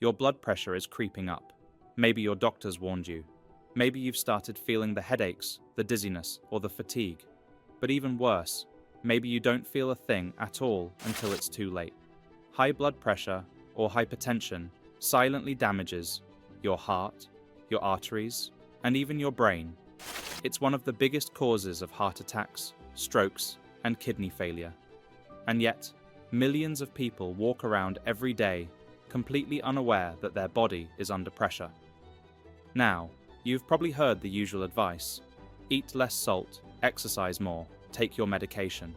Your blood pressure is creeping up. Maybe your doctors warned you. Maybe you've started feeling the headaches, the dizziness, or the fatigue. But even worse, maybe you don't feel a thing at all until it's too late. High blood pressure, or hypertension, silently damages your heart, your arteries, and even your brain. It's one of the biggest causes of heart attacks, strokes, and kidney failure. And yet, millions of people walk around every day completely unaware that their body is under pressure. Now, you've probably heard the usual advice: eat less salt, exercise more, take your medication.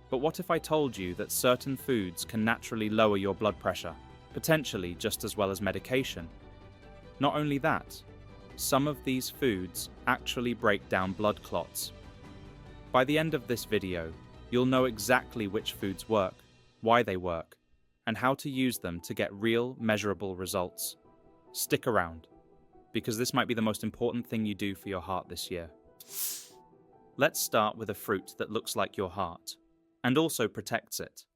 But what if I told you that certain foods can naturally lower your blood pressure, potentially just as well as medication? Not only that, some of these foods actually break down blood clots. By the end of this video, you'll know exactly which foods work, why they work, and how to use them to get real, measurable results. Stick around, because this might be the most important thing you do for your heart this year. Let's start with a fruit that looks like your heart, and also protects it.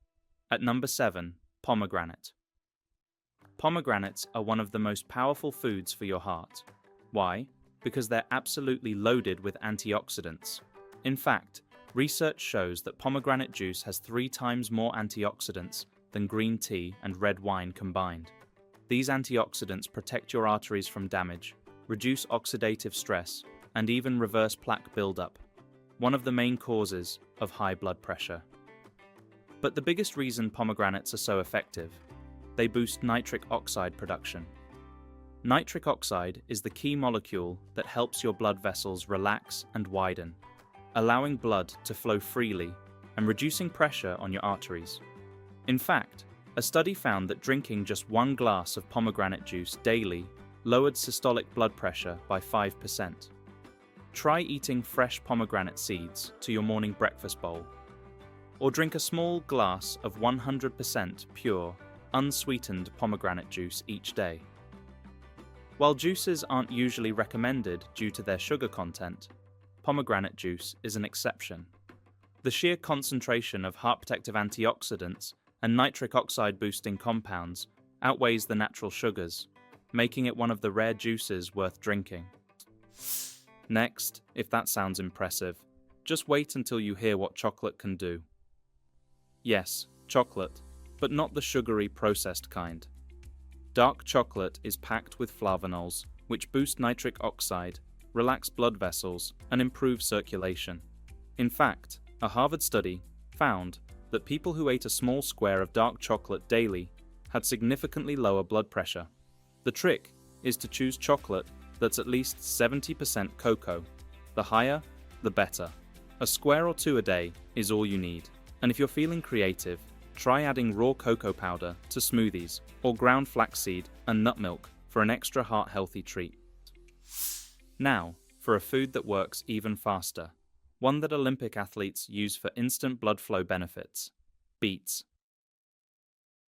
At number 7, pomegranate. Pomegranates are one of the most powerful foods for your heart. Why? Because they're absolutely loaded with antioxidants. In fact, research shows that pomegranate juice has 3 times more antioxidants than green tea and red wine combined. These antioxidants protect your arteries from damage, reduce oxidative stress, and even reverse plaque buildup, one of the main causes of high blood pressure. But the biggest reason pomegranates are so effective: they boost nitric oxide production. Nitric oxide is the key molecule that helps your blood vessels relax and widen, allowing blood to flow freely and reducing pressure on your arteries. In fact, a study found that drinking just 1 glass of pomegranate juice daily lowered systolic blood pressure by 5%. Try eating fresh pomegranate seeds to your morning breakfast bowl, or drink a small glass of 100% pure, unsweetened pomegranate juice each day. While juices aren't usually recommended due to their sugar content, pomegranate juice is an exception. The sheer concentration of heart-protective antioxidants and nitric oxide boosting compounds outweighs the natural sugars, making it one of the rare juices worth drinking. Next, if that sounds impressive, just wait until you hear what chocolate can do. Yes, chocolate, but not the sugary processed kind. Dark chocolate is packed with flavonols, which boost nitric oxide, relax blood vessels, and improve circulation. In fact, a Harvard study found that people who ate a small square of dark chocolate daily had significantly lower blood pressure. The trick is to choose chocolate that's at least 70% cocoa. The higher, the better. A square or 2 a day is all you need. And if you're feeling creative, try adding raw cocoa powder to smoothies or ground flaxseed and nut milk for an extra heart-healthy treat. Now, for a food that works even faster. One that Olympic athletes use for instant blood flow benefits: beets.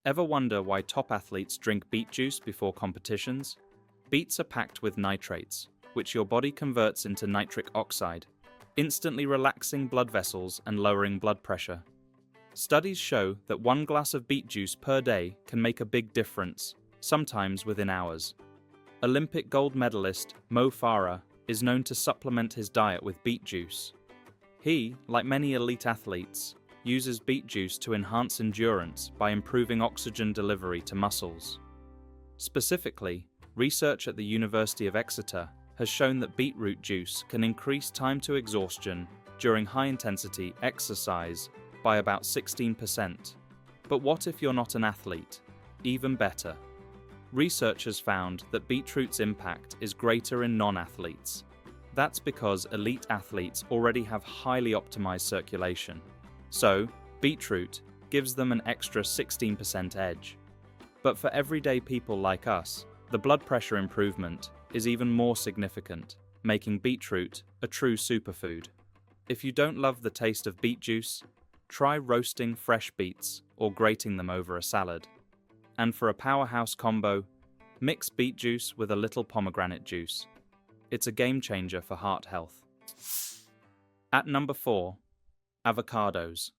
Ever wonder why top athletes drink beet juice before competitions? Beets are packed with nitrates, which your body converts into nitric oxide, instantly relaxing blood vessels and lowering blood pressure. Studies show that 1 glass of beet juice per day can make a big difference, sometimes within hours. Olympic gold medalist Mo Farah is known to supplement his diet with beet juice. He, like many elite athletes, uses beet juice to enhance endurance by improving oxygen delivery to muscles. Specifically, research at the University of Exeter has shown that beetroot juice can increase time to exhaustion during high-intensity exercise by about 16%. But what if you're not an athlete? Even better. Researchers found that beetroot's impact is greater in non-athletes. That's because elite athletes already have highly optimized circulation. So, beetroot gives them an extra 16% edge. But for everyday people like us, the blood pressure improvement is even more significant, making beetroot a true superfood. If you don't love the taste of beet juice, try roasting fresh beets or grating them over a salad. And for a powerhouse combo, mix beet juice with a little pomegranate juice. It's a game changer for heart health. At number 4, avocados.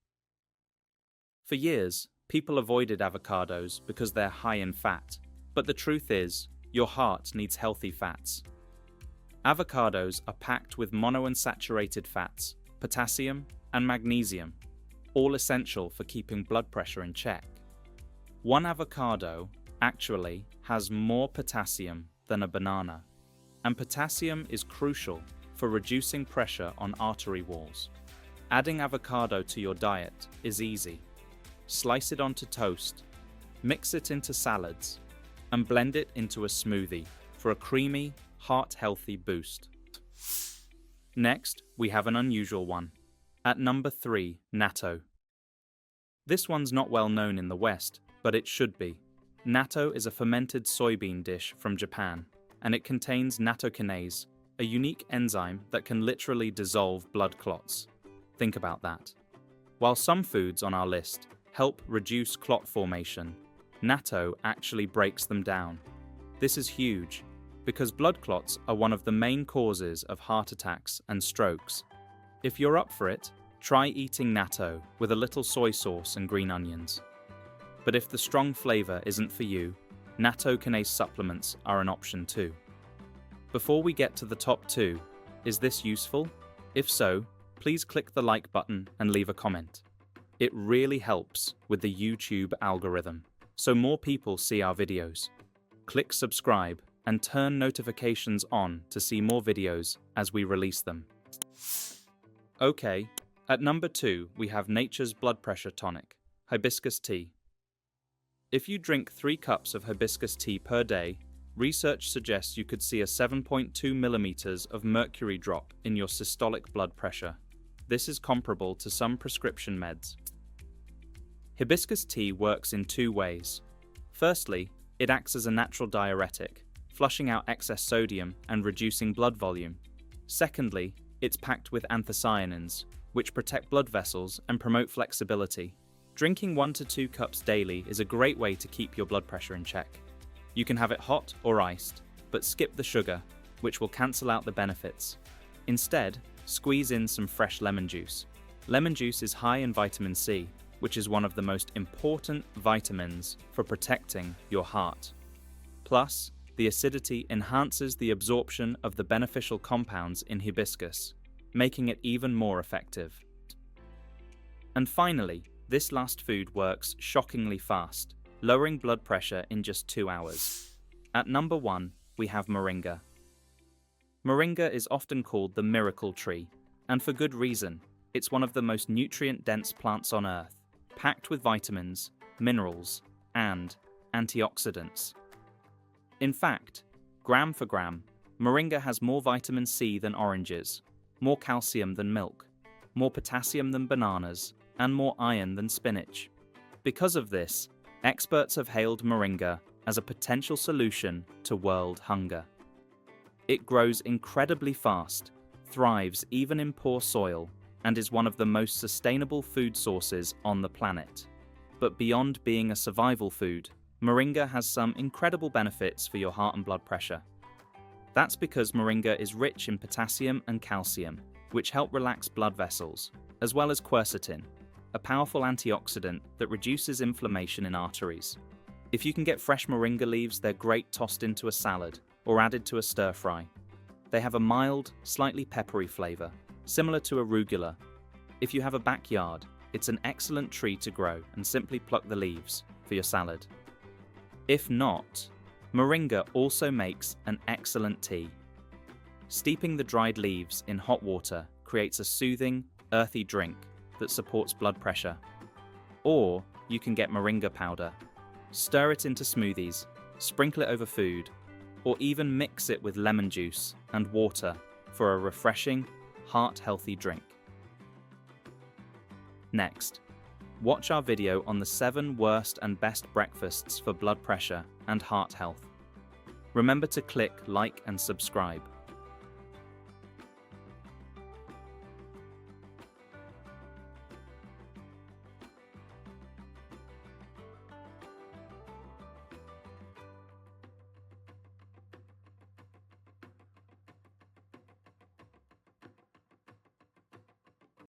For years, people avoided avocados because they're high in fat, But the truth is, your heart needs healthy fats. Avocados are packed with monounsaturated fats, potassium, and magnesium, all essential for keeping blood pressure in check. One avocado actually has more potassium than a banana, and potassium is crucial for reducing pressure on artery walls. Adding avocado to your diet is easy. Slice it onto toast, mix it into salads, and blend it into a smoothie for a creamy, heart-healthy boost. Next, we have an unusual one. At number 3, natto. This one's not well known in the West, but it should be. Natto is a fermented soybean dish from Japan, and it contains nattokinase, a unique enzyme that can literally dissolve blood clots. Think about that. While some foods on our list help reduce clot formation, natto actually breaks them down. This is huge, because blood clots are one of the main causes of heart attacks and strokes. If you're up for it, try eating natto with a little soy sauce and green onions. But if the strong flavor isn't for you, nattokinase supplements are an option too. Before we get to the top 2, is this useful? If so, please click the like button and leave a comment. It really helps with the YouTube algorithm, so more people see our videos. Click subscribe and turn notifications on to see more videos as we release them. Okay, at number 2 we have nature's blood pressure tonic, hibiscus tea. If you drink 3 cups of hibiscus tea per day, research suggests you could see a 7.2 millimeters of mercury drop in your systolic blood pressure. This is comparable to some prescription meds. Hibiscus tea works in 2 ways. Firstly, it acts as a natural diuretic, flushing out excess sodium and reducing blood volume. Secondly, it's packed with anthocyanins, which protect blood vessels and promote flexibility. Drinking 1 to 2 cups daily is a great way to keep your blood pressure in check. You can have it hot or iced, but skip the sugar, which will cancel out the benefits. Instead, squeeze in some fresh lemon juice. Lemon juice is high in vitamin C, which is one of the most important vitamins for protecting your heart. Plus, the acidity enhances the absorption of the beneficial compounds in hibiscus, making it even more effective. And finally, this last food works shockingly fast, lowering blood pressure in just 2 hours. At number 1, we have moringa. Moringa is often called the miracle tree, and for good reason. It's one of the most nutrient-dense plants on Earth, packed with vitamins, minerals, and antioxidants. In fact, gram for gram, moringa has more vitamin C than oranges, more calcium than milk, more potassium than bananas, and more iron than spinach. Because of this, experts have hailed moringa as a potential solution to world hunger. It grows incredibly fast, thrives even in poor soil, and is one of the most sustainable food sources on the planet. But beyond being a survival food, moringa has some incredible benefits for your heart and blood pressure. That's because moringa is rich in potassium and calcium, which help relax blood vessels, as well as quercetin, a powerful antioxidant that reduces inflammation in arteries. If you can get fresh moringa leaves, they're great tossed into a salad or added to a stir-fry. They have a mild, slightly peppery flavor, similar to arugula. If you have a backyard, it's an excellent tree to grow and simply pluck the leaves for your salad. If not, moringa also makes an excellent tea. Steeping the dried leaves in hot water creates a soothing, earthy drink that supports blood pressure. Or you can get moringa powder, stir it into smoothies, sprinkle it over food, or even mix it with lemon juice and water for a refreshing, heart-healthy drink. Next, watch our video on the 7 worst and best breakfasts for blood pressure and heart health. Remember to click like and subscribe.